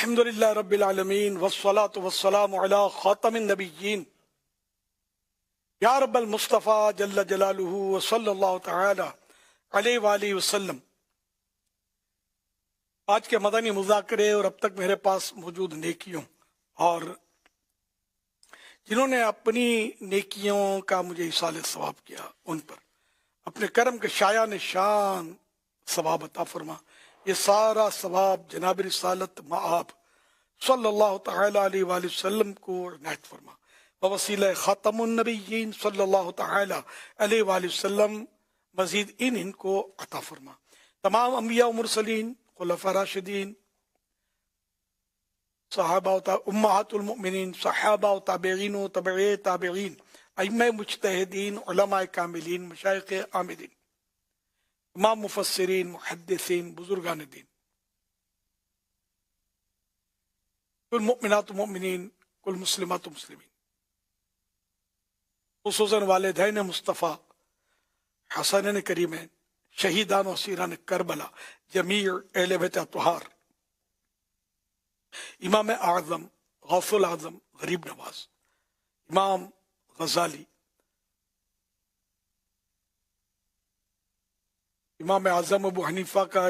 الحمدللہ رب العالمین والصلاة والسلام علی خاتم النبیین یا رب المصطفیٰ جل جلالہ وصلی اللہ تعالی علیہ وآلہ وسلم۔ آج کے مدنی مذاکرے اور اب تک میرے پاس موجود نیکیوں اور جنہوں نے اپنی نیکیوں کا مجھے ایصال ثواب کیا، ان پر اپنے کرم کے شایان شان ثواب عطا فرما۔ یہ سارا ثواب جناب رسالت مآب صلی اللہ تعالی علیہ وآلہ وسلم کو عنایت فرما، ووسیلہ خاتم النبیین صلی اللہ تعالی علیہ وآلہ وسلم مزید ان کو عطا فرما۔ تمام انبیاء و مرسلین، خلفاء راشدین، صحابہ و امہات المؤمنین، صحابہ و تابعین و تبعی تابعین، ائمہ مجتہدین، علماء کاملین، مشایخ عاملین، تمام مفسرین، محدثین، بزرگان دین، کل مؤمنات و مؤمنین، کل مسلمات و مسلمین، خصوصاً والدین مصطفیٰ، حسنین کریمین، شہیدان و اسیران کربلا، جمیع اہل بیت اطہار، امام اعظم، غوث العظم، غریب نواز، امام غزالی، امام اعظم ابو حنیفہ کا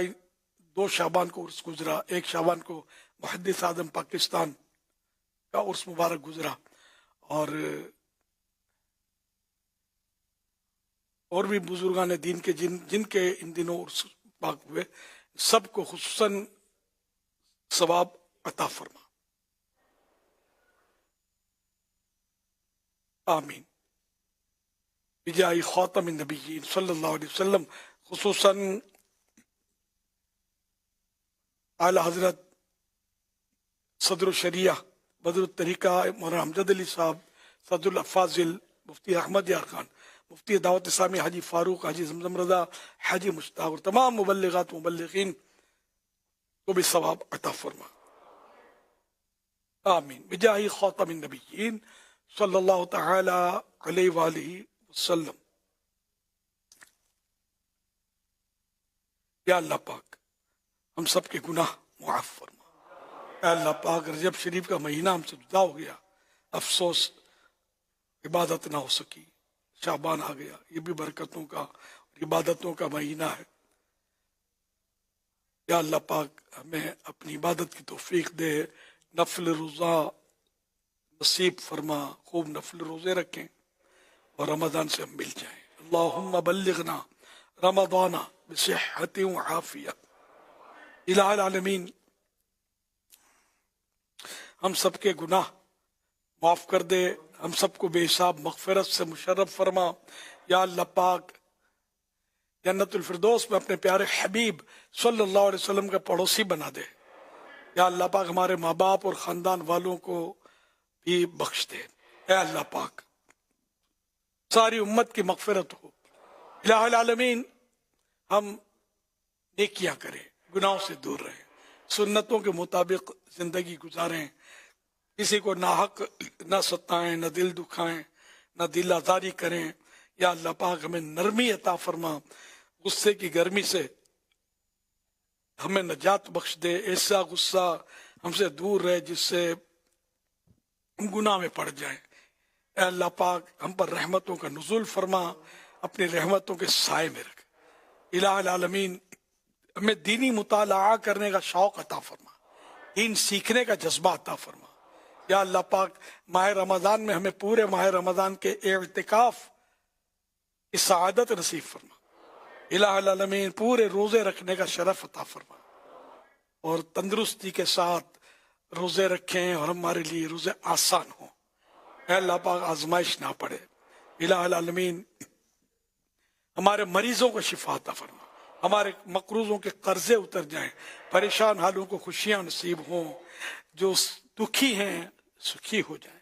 2 شعبان کو عرس گزرا، 1 شعبان کو محدث اعظم پاکستان کا عرس مبارک گزرا، اور بھی بزرگان دین کے جن کے ان دنوں عرس پاک ہوئے، سب کو خصوصاً ثواب عطا فرما، آمین بجاہ خاتم النبیین صلی اللہ علیہ وسلم۔ خصوصاً اعلی حضرت صدر الشریعہ بدر الطریقہ مولانا امجد علی صاحب، صدر الافاضل مفتی احمد یار خان، مفتی دعوت اسلامی حاجی فاروق، حاجی زمزم رضا، حاجی مشتاق اور تمام مبلغات و مبلغین کو بھی ثواب عطا فرما، آمین بجاہ خاتم النبیین صلی اللہ تعالی علیہ وآلہ وسلم۔ یا اللہ پاک ہم سب کے گناہ معاف فرما۔ اے اللہ پاک رجب شریف کا مہینہ ہم سے جدا ہو گیا، افسوس عبادت نہ ہو سکی، شعبان آ گیا، یہ بھی برکتوں کا اور عبادتوں کا مہینہ ہے۔ یا اللہ پاک ہمیں اپنی عبادت کی توفیق دے، نفل روزہ نصیب فرما، خوب نفل روزے رکھیں اور رمضان سے ہم مل جائیں۔ اللہم بلغنا رمضان بصحت و عافیہ۔ الہ العالمین ہم سب کے گناہ معاف کر دے، ہم سب کو بے حساب مغفرت سے مشرف فرما۔ یا اللہ پاک جنت الفردوس میں اپنے پیارے حبیب صلی اللہ علیہ وسلم کا پڑوسی بنا دے۔ یا اللہ پاک ہمارے ماں باپ اور خاندان والوں کو بھی بخش دے۔ اے اللہ پاک ساری امت کی مغفرت ہو۔ الہ العالمین ہم نیکیاں کریں، گناہوں سے دور رہیں، سنتوں کے مطابق زندگی گزاریں، کسی کو ناحق نہ ستائیں، نہ دل دکھائیں، نہ دل آزاری کریں۔ یا اللہ پاک ہمیں نرمی عطا فرما، غصے کی گرمی سے ہمیں نجات بخش دے، ایسا غصہ ہم سے دور رہے جس سے ہم گناہ میں پڑ جائیں۔ اے اللہ پاک ہم پر رحمتوں کا نزول فرما، اپنی رحمتوں کے سائے میں رکھ۔ الہ العالمین ہمیں دینی مطالعہ کرنے کا شوق عطا فرما، دین سیکھنے کا جذبہ عطا فرما۔ یا اللہ پاک ماہ رمضان میں ہمیں پورے ماہ رمضان کے اعتکاف کی سعادت نصیب فرما۔ الہ العالمین پورے روزے رکھنے کا شرف عطا فرما اور تندرستی کے ساتھ روزے رکھیں اور ہمارے لیے روزے آسان ہوں۔ اے اللہ پاک آزمائش نہ پڑے۔ الہ العالمین ہمارے مریضوں کو شفا عطا فرما، ہمارے مقروضوں کے قرضے اتر جائیں، پریشان حالوں کو خوشیاں نصیب ہوں، جو دکھی ہیں سکھی ہو جائیں۔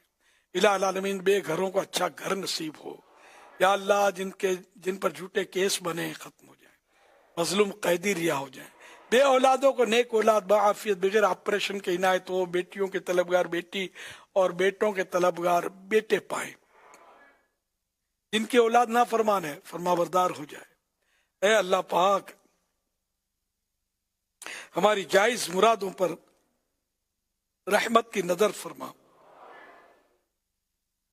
الہ العالمین بے گھروں کو اچھا گھر نصیب ہو۔ یا اللہ جن پر جھوٹے کیس بنے ختم ہو جائیں، مظلوم قیدی رہا ہو جائیں، بے اولادوں کو نیک اولاد بعافیت بغیر آپریشن کے عنایت ہو، بیٹیوں کے طلبگار بیٹی اور بیٹوں کے طلبگار بیٹے پائیں، جن کی اولاد نافرمان ہے فرما بردار ہو جائے۔ اے اللہ پاک ہماری جائز مرادوں پر رحمت کی نظر فرما۔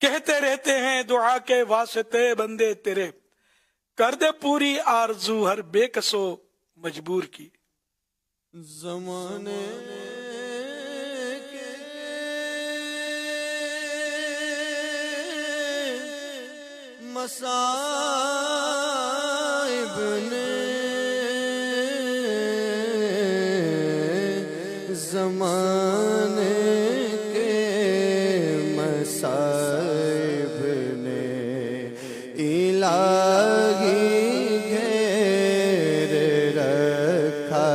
کہتے رہتے ہیں دعا کے واسطے بندے تیرے، کر دے پوری آرزو ہر بے کسو مجبور کی۔ زمانے کے مصائب نے، زمانے کے مصائب نے الہی گھیر رکھا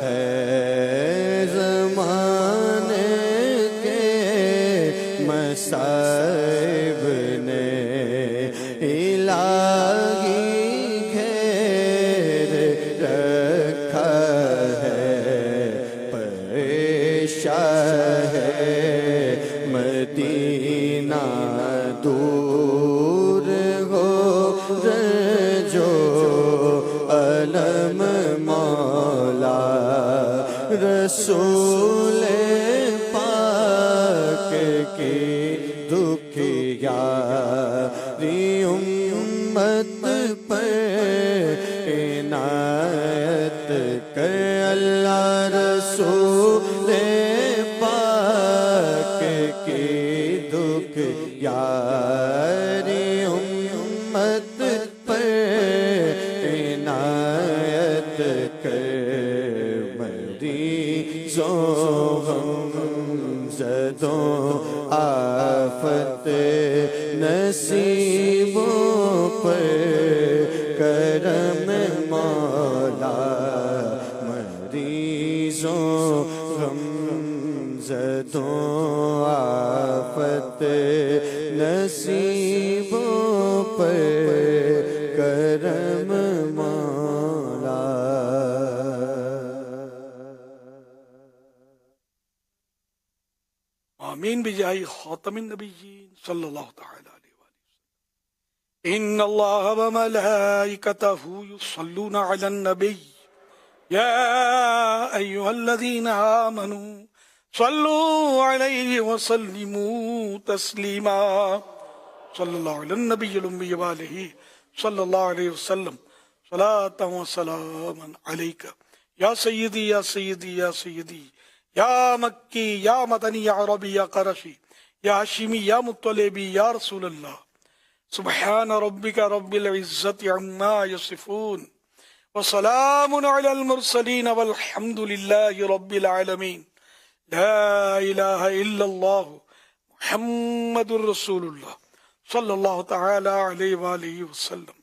ہے، زمانے کے مصائب نے الہی گھیر رکھا ہے، پریشان ہے مدینہ دور ہو جو علم مولا رسول پاک کی دکھیاری امت پر عنایت کر، اللہ رسول پاک کی دکھیاری امت پر عنایت کر، مریضوں غمزدوں آفت نصیبوں پر کرم مولا، مریضوں غمزدوں آفت نصیبوں پر کرم مولا۔ آمین بجاہ خاتم النبیین صلی اللہ تعالی علیہ وآلہ وسلم۔ ان اللہ وملائکتہ یصلون علی النبی یا ایہا الذین آمنوا صلوا علیہ وسلموا تسلیما۔ صلی اللہ علی النبی الامی وآلہ صلی اللہ علیہ وسلم، صلاۃ و سلاما علیکہ یا سیدی یا سیدی یا سیدی، یا مکی یا مدنی یا عربی یا قرشی یا ہاشمی یا مطلبی یا رسول اللہ۔ سبحان ربک رب العزت عما یصفون وسلام علی المرسلین والحمد للہ رب العالمین۔ لا الہ الا اللہ محمد الرسول اللہ صلی اللہ تعالی علیہ وآلہ وسلم۔